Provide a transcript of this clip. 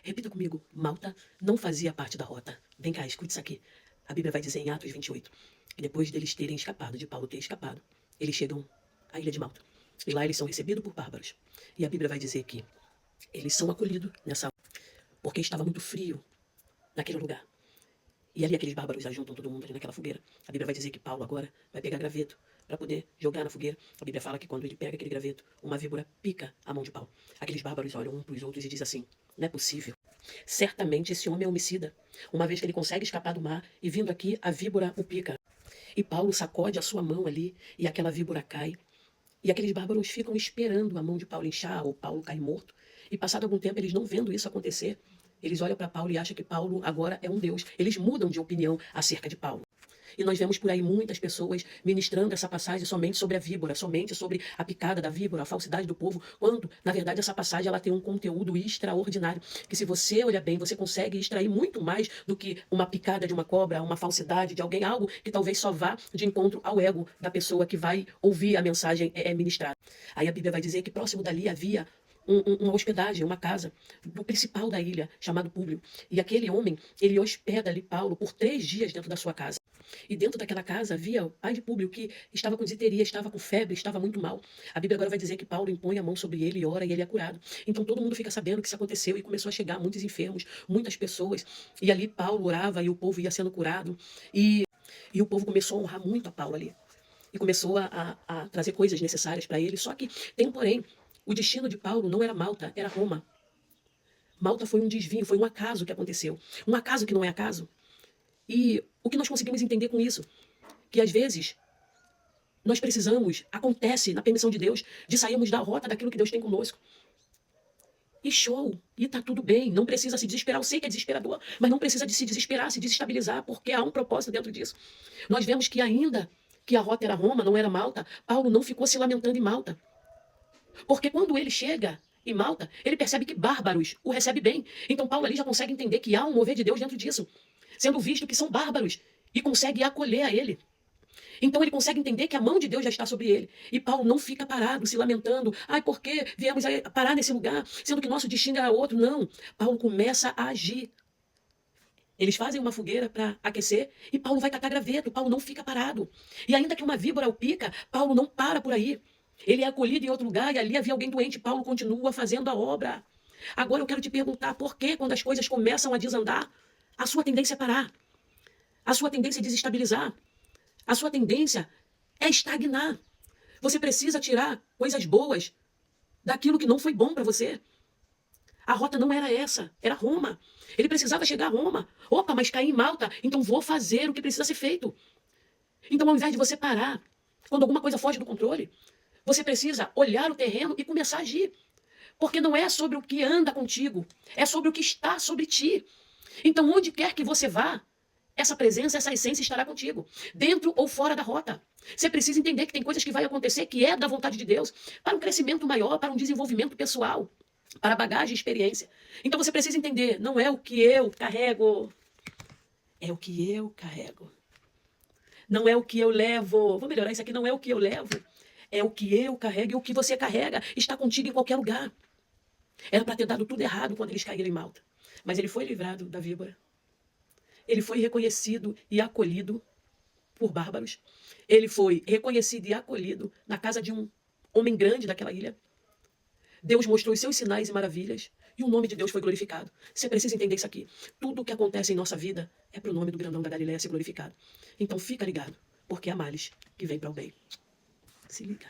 Repita comigo. Malta não fazia parte da rota. Vem cá, escute isso aqui. A Bíblia vai dizer em Atos 28 que depois deles terem escapado, de Paulo ter escapado, eles chegam à ilha de Malta. E lá eles são recebidos por bárbaros. E a Bíblia vai dizer que eles são acolhidos nessa porque estava muito frio naquele lugar. E ali aqueles bárbaros ajuntam todo mundo ali naquela fogueira. A Bíblia vai dizer que Paulo agora vai pegar graveto para poder jogar na fogueira. A Bíblia fala que quando ele pega aquele graveto, uma víbora pica a mão de Paulo. Aqueles bárbaros olham um para os outros e dizem assim: não é possível. Certamente esse homem é homicida, uma vez que ele consegue escapar do mar e vindo aqui a víbora o pica. E Paulo sacode a sua mão ali e aquela víbora cai. E aqueles bárbaros ficam esperando a mão de Paulo inchar ou Paulo cair morto. E passado algum tempo, eles não vendo isso acontecer, eles olham para Paulo e acham que Paulo agora é um deus. Eles mudam de opinião acerca de Paulo. E nós vemos por aí muitas pessoas ministrando essa passagem somente sobre a víbora, somente sobre a picada da víbora, a falsidade do povo, quando, na verdade, essa passagem ela tem um conteúdo extraordinário, que se você olhar bem, você consegue extrair muito mais do que uma picada de uma cobra, uma falsidade de alguém, algo que talvez só vá de encontro ao ego da pessoa que vai ouvir a mensagem ministrada. Aí a Bíblia vai dizer que próximo dali havia uma hospedagem, uma casa do principal da ilha, chamado Públio. E aquele homem, ele hospeda ali Paulo por 3 dias dentro da sua casa. E dentro daquela casa havia o pai de Públio que estava com disenteria, estava com febre, estava muito mal. A Bíblia agora vai dizer que Paulo impõe a mão sobre ele e ora e ele é curado. Então todo mundo fica sabendo que isso aconteceu e começou a chegar muitos enfermos, muitas pessoas. E ali Paulo orava e o povo ia sendo curado. E o povo começou a honrar muito a Paulo ali. E começou a trazer coisas necessárias para ele. Só que tem um porém. O destino de Paulo não era Malta, era Roma. Malta foi um desvio, foi um acaso que aconteceu. Um acaso que não é acaso. E o que nós conseguimos entender com isso? Que às vezes nós precisamos, acontece na permissão de Deus, de sairmos da rota daquilo que Deus tem conosco. E show, e tá tudo bem, não precisa se desesperar. Eu sei que é desesperador, mas não precisa de se desesperar, se desestabilizar, porque há um propósito dentro disso. Nós vemos que ainda que a rota era Roma, não era Malta, Paulo não ficou se lamentando em Malta. Porque quando ele chega em Malta, ele percebe que bárbaros o recebe bem. Então Paulo ali já consegue entender que há um mover de Deus dentro disso, sendo visto que são bárbaros, e consegue acolher a ele. Então ele consegue entender que a mão de Deus já está sobre ele. E Paulo não fica parado, se lamentando. Ai, por que viemos a parar nesse lugar, sendo que nosso destino era outro? Não. Paulo começa a agir. Eles fazem uma fogueira para aquecer e Paulo vai catar graveto. Paulo não fica parado. E ainda que uma víbora o pica, Paulo não para por aí. Ele é acolhido em outro lugar e ali havia alguém doente. Paulo continua fazendo a obra. Agora eu quero te perguntar por que, quando as coisas começam a desandar, a sua tendência é parar. A sua tendência é desestabilizar. A sua tendência é estagnar. Você precisa tirar coisas boas daquilo que não foi bom para você. A rota não era essa, era Roma. Ele precisava chegar a Roma. Opa, mas caí em Malta, então vou fazer o que precisa ser feito. Então, ao invés de você parar, quando alguma coisa foge do controle, você precisa olhar o terreno e começar a agir. Porque não é sobre o que anda contigo, é sobre o que está sobre ti. Então, onde quer que você vá, essa presença, essa essência estará contigo, dentro ou fora da rota. Você precisa entender que tem coisas que vai acontecer que é da vontade de Deus, para um crescimento maior, para um desenvolvimento pessoal, para bagagem e experiência. Então você precisa entender, não é o que eu carrego, é o que eu carrego. Não é o que eu levo. Vou melhorar isso aqui, não é o que eu levo, é o que eu carrego, e o que você carrega está contigo em qualquer lugar. Era para ter dado tudo errado quando eles caíram em Malta, mas ele foi livrado da víbora. Ele foi reconhecido e acolhido por bárbaros. Ele foi reconhecido e acolhido na casa de um homem grande daquela ilha. Deus mostrou os seus sinais e maravilhas e o nome de Deus foi glorificado. Você precisa entender isso aqui. Tudo o que acontece em nossa vida é para o nome do grandão da Galileia ser glorificado. Então fica ligado, porque há males que vêm para o bem. Se liga.